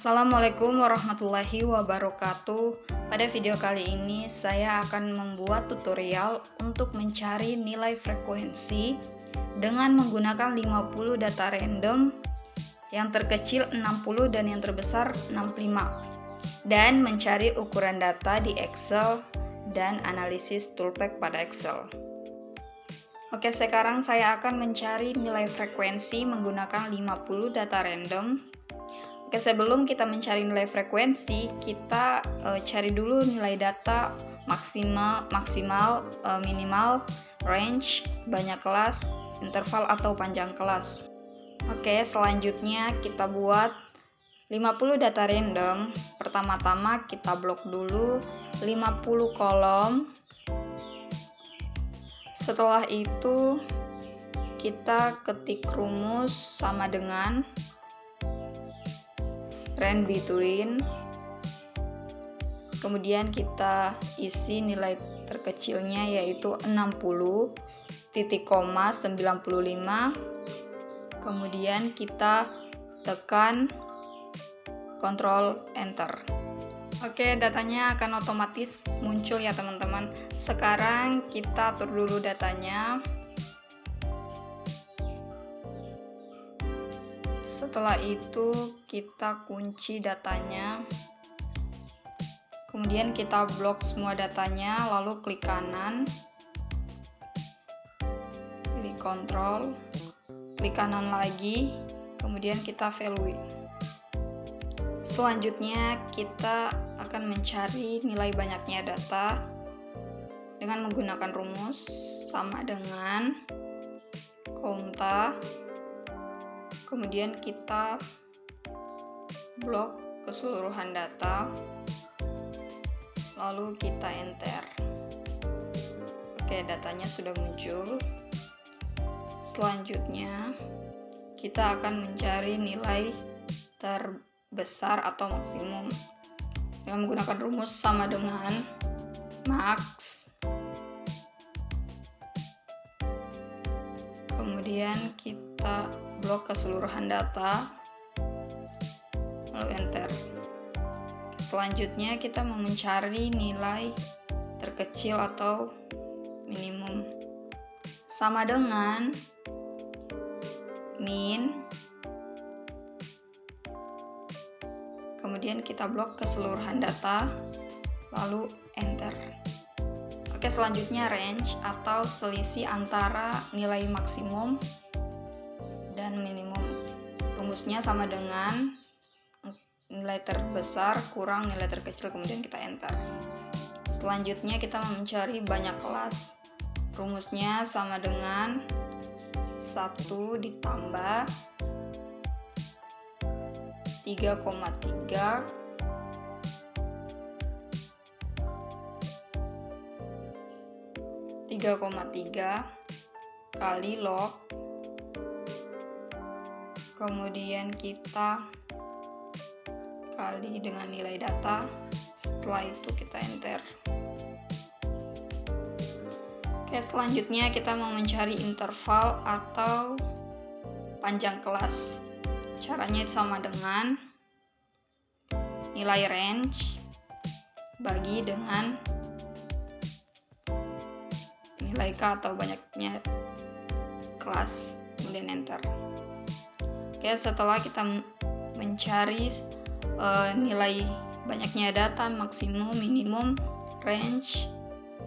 Assalamualaikum warahmatullahi wabarakatuh. Pada video kali ini saya akan membuat tutorial untuk mencari nilai frekuensi dengan menggunakan 50 data random, yang terkecil 60 dan yang terbesar 65, dan mencari ukuran data di Excel dan analisis toolpath pada Excel. Oke, sekarang saya akan mencari nilai frekuensi menggunakan 50 data random. Oke, sebelum kita mencari nilai frekuensi, kita cari dulu nilai data maksimal, minimal, range, banyak kelas, interval atau panjang kelas. Oke, selanjutnya kita buat 50 data random. Pertama-tama kita blok dulu 50 kolom. Setelah itu kita ketik rumus sama dengan range between, kemudian kita isi nilai terkecilnya yaitu 60, titik koma 95, kemudian kita tekan Ctrl Enter. Oke, datanya akan otomatis muncul ya teman-teman. Sekarang kita atur dulu datanya. Setelah itu kita kunci datanya, kemudian kita blok semua datanya, lalu klik kanan, pilih kontrol, klik kanan lagi, kemudian kita value. Selanjutnya kita akan mencari nilai banyaknya data dengan menggunakan rumus sama dengan count. Kemudian kita blok keseluruhan data, lalu kita enter. Oke, datanya sudah muncul. Selanjutnya kita akan mencari nilai terbesar atau maksimum dengan menggunakan rumus sama dengan max. Kemudian kita blok keseluruhan data, lalu enter. Selanjutnya kita mau mencari nilai terkecil atau minimum sama dengan min, kemudian kita blok keseluruhan data, lalu enter. Oke, selanjutnya range atau selisih antara nilai maksimum dan minimum. Rumusnya sama dengan nilai terbesar kurang nilai terkecil, kemudian kita enter. Selanjutnya kita mencari banyak kelas. Rumusnya sama dengan 1 ditambah 3,3 kali log, kemudian kita kali dengan nilai data, setelah itu kita enter. Oke, selanjutnya kita mau mencari interval atau panjang kelas. Caranya itu sama dengan nilai range bagi dengan nilai K atau banyaknya kelas, kemudian enter. Oke, setelah kita mencari nilai banyaknya data, maksimum, minimum, range,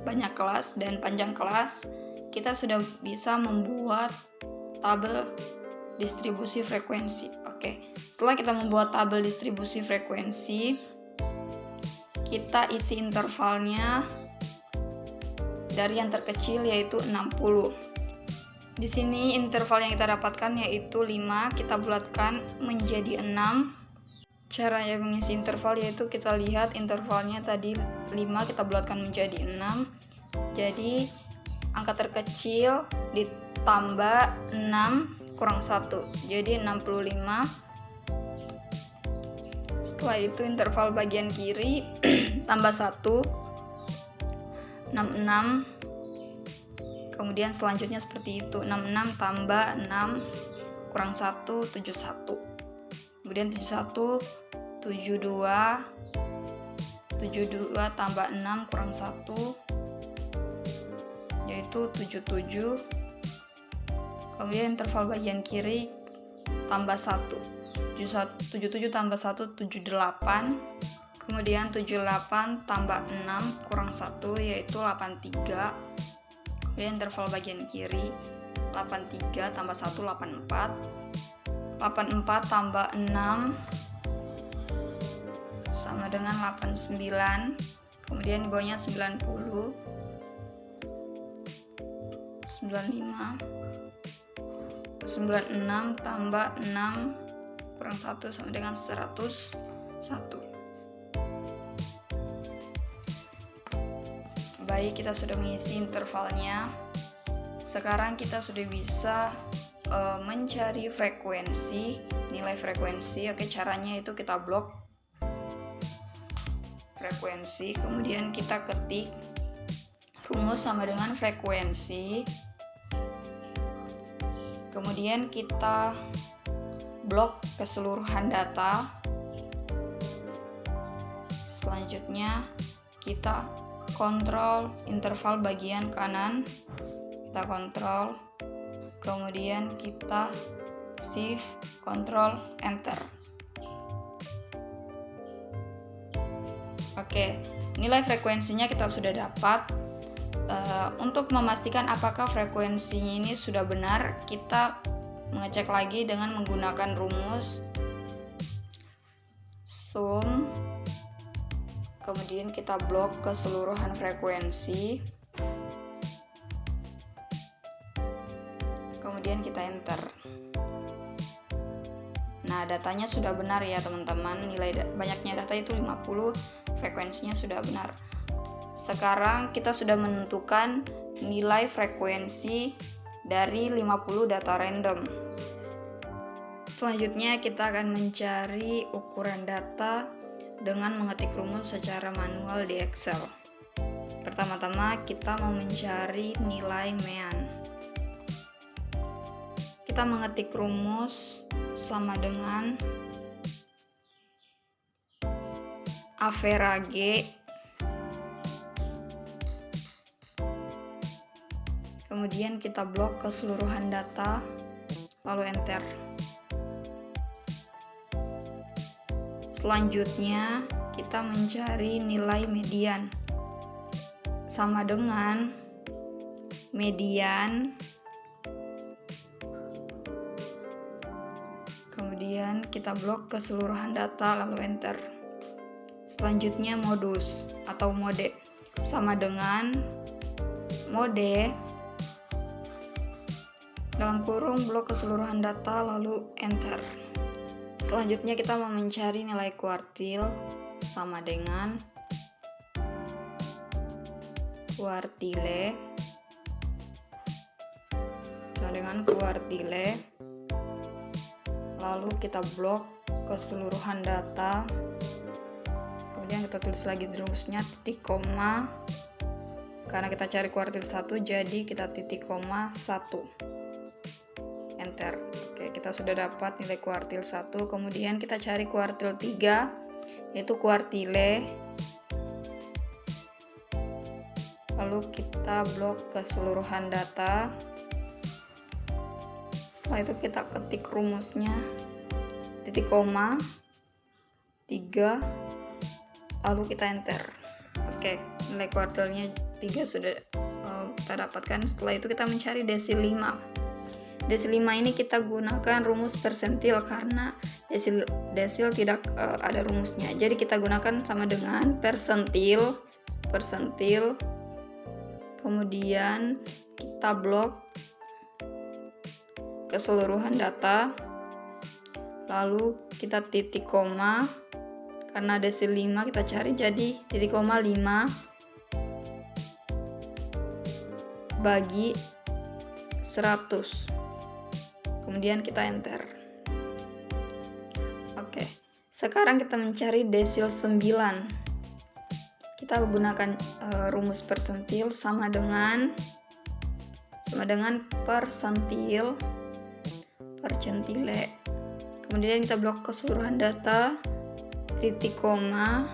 banyak kelas, dan panjang kelas, kita sudah bisa membuat tabel distribusi frekuensi. Oke, setelah kita membuat tabel distribusi frekuensi, kita isi intervalnya dari yang terkecil yaitu 60. Di sini interval yang kita dapatkan yaitu 5, kita bulatkan menjadi 6. Cara yang mengisi interval yaitu kita lihat intervalnya tadi 5, kita bulatkan menjadi 6. Jadi angka terkecil ditambah 6 kurang 1, jadi 65. Setelah itu interval bagian kiri tambah 1, 66. Kemudian selanjutnya seperti itu, 66 tambah 6 kurang 1, 71. Kemudian 71 72 tambah 6 kurang 1 yaitu 77. Kemudian interval bagian kiri tambah 1. 77 tambah 1 78. Kemudian 78 tambah 6 kurang 1 yaitu 83. Kemudian interval bagian kiri 83 tambah 1 84. 84 tambah 6 sama dengan 89. Kemudian di bawahnya 90. 95. 96 tambah 6 kurang 1 sama dengan 101. Baik, kita sudah mengisi intervalnya. Sekarang kita sudah bisa mencari frekuensi, nilai frekuensi. Oke, caranya itu kita blok frekuensi, kemudian kita ketik rumus sama dengan frekuensi. Kemudian kita blok keseluruhan data. Selanjutnya kita kontrol interval bagian kanan, kita kontrol, kemudian kita shift, kontrol, enter. Oke, nilai frekuensinya kita sudah dapat. Untuk memastikan apakah frekuensinya ini sudah benar, kita mengecek lagi dengan menggunakan rumus sum. Kemudian kita blok keseluruhan frekuensi. Kemudian kita enter. Nah, datanya sudah benar ya teman-teman. Nilai banyaknya data itu 50, frekuensinya sudah benar. Sekarang kita sudah menentukan nilai frekuensi dari 50 data random. Selanjutnya kita akan mencari ukuran data dengan mengetik rumus secara manual di Excel. Pertama-tama kita mau mencari nilai mean. Kita mengetik rumus sama dengan average, kemudian kita blok keseluruhan data, lalu enter. Selanjutnya kita mencari nilai median, sama dengan median, kemudian kita blok keseluruhan data, lalu enter. Selanjutnya modus atau mode, sama dengan mode dalam kurung blok keseluruhan data, lalu enter. Selanjutnya kita mau mencari nilai kuartil, sama dengan kuartile, lalu kita blok keseluruhan data, kemudian kita tulis lagi rumusnya titik koma, karena kita cari kuartil 1 jadi kita titik koma 1, enter. Oke, kita sudah dapat nilai kuartil 1. Kemudian kita cari kuartil 3, yaitu kuartile, lalu kita blok keseluruhan data. Setelah itu kita ketik rumusnya titik koma 3, lalu kita enter. Oke, nilai kuartilnya 3 sudah kita dapatkan. Setelah itu kita mencari desil 5. Desil 5 ini kita gunakan rumus persentil karena desil tidak ada rumusnya. Jadi kita gunakan sama dengan persentil. Kemudian kita blok keseluruhan data. Lalu kita titik koma. Karena desil 5 kita cari, jadi titik koma 5 bagi 100. Kemudian kita enter. Oke, sekarang kita mencari desil 9. Kita menggunakan rumus persentil sama dengan persentile. Kemudian kita blok keseluruhan data, titik koma,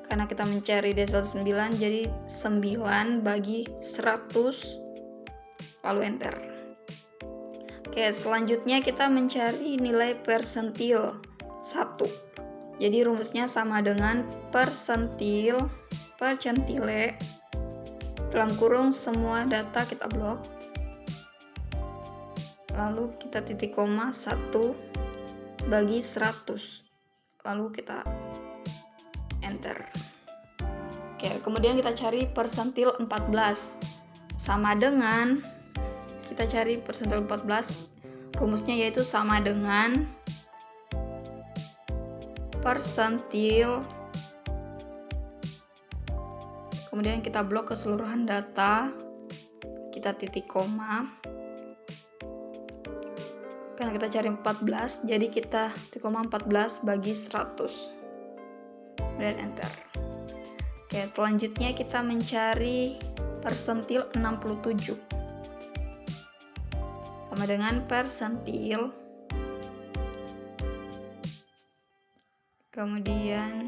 karena kita mencari desal 9, jadi 9 bagi 100, lalu enter. Oke, selanjutnya kita mencari nilai persentil 1. Jadi rumusnya sama dengan percentile dalam kurung semua data kita blok, lalu kita titik koma 1 bagi 100, lalu kita enter. Oke, kemudian kita cari persentil 14, sama dengan kita cari persentil 14, rumusnya yaitu sama dengan persentil, kemudian kita blok keseluruhan data, kita titik koma, karena kita cari 14, jadi kita titik koma 14 bagi 100, kemudian enter. Oke, selanjutnya kita mencari persentil 67, sama dengan persentil, kemudian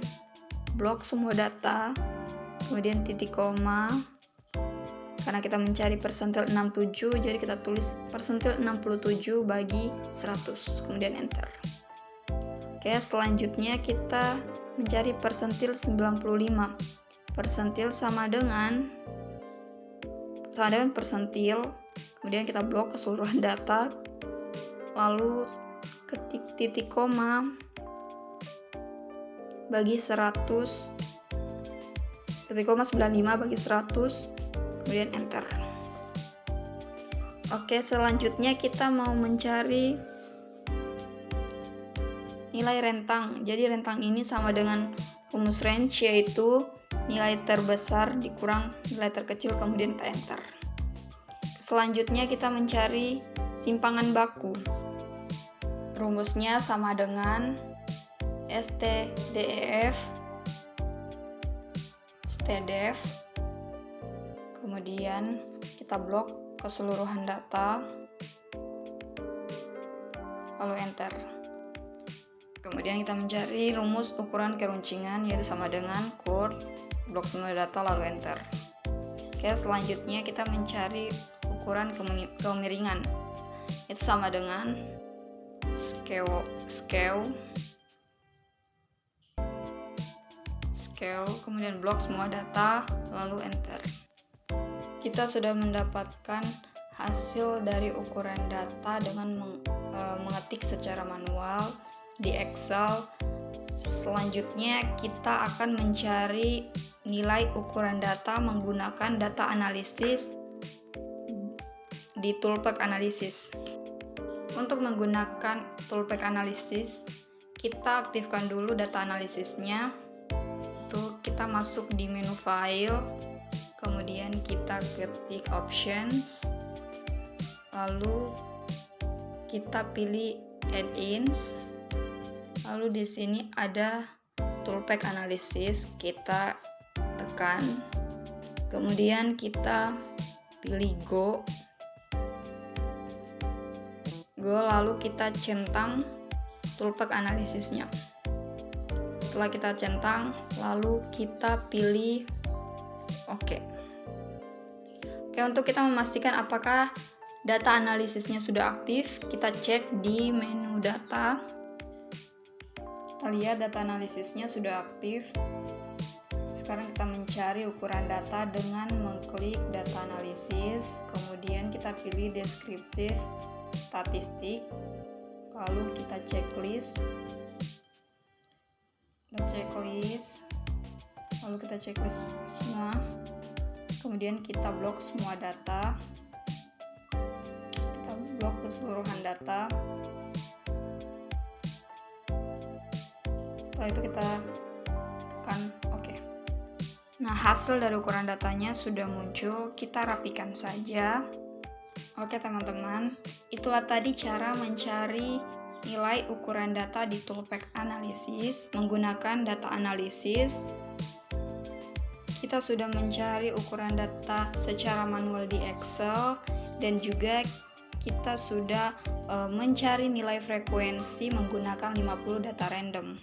blok semua data, kemudian titik koma, karena kita mencari persentil 67, jadi kita tulis persentil 67 bagi 100, kemudian enter. Oke, selanjutnya kita mencari persentil 95. Persentil sama dengan persentil, kemudian kita blok keseluruhan data, lalu ketik titik koma bagi 100, titik koma 95 bagi 100, kemudian enter. Oke, selanjutnya kita mau mencari nilai rentang. Jadi rentang ini sama dengan rumus range, yaitu nilai terbesar dikurang nilai terkecil, kemudian kita enter. Selanjutnya kita mencari simpangan baku. Rumusnya sama dengan STDEF, kemudian kita blok keseluruhan data, lalu enter. Kemudian kita mencari rumus ukuran keruncingan, yaitu sama dengan chord, blok semua data, lalu enter. Oke, selanjutnya kita mencari ukuran kemiringan, itu sama dengan scale, kemudian blok semua data, lalu enter. Kita sudah mendapatkan hasil dari ukuran data dengan mengetik secara manual di Excel. Selanjutnya kita akan mencari nilai ukuran data menggunakan data analisis di Toolpack Analysis. Untuk menggunakan Toolpack Analysis, kita aktifkan dulu data analisisnya. Itu kita masuk di menu file, kemudian kita ketik options, lalu kita pilih add-ins, lalu di sini ada Toolpack Analysis, kita tekan, kemudian kita pilih go, lalu kita centang Toolpack Analysisnya. Setelah kita centang, lalu kita pilih OK. Oke, untuk kita memastikan apakah data analisisnya sudah aktif, kita cek di menu data. Kita lihat data analisisnya sudah aktif. Sekarang kita mencari ukuran data dengan mengklik data analisis, kemudian kita pilih deskriptif statistik, lalu kita checklist, lalu kita checklist semua, kemudian kita blok semua data, kita blok keseluruhan data. Setelah itu kita tekan OK. Nah, hasil dari ukuran datanya sudah muncul, kita rapikan saja. Oke teman-teman, itulah tadi cara mencari nilai ukuran data di Toolpack Analysis menggunakan data analisis. Kita sudah mencari ukuran data secara manual di Excel, dan juga kita sudah mencari nilai frekuensi menggunakan 50 data random.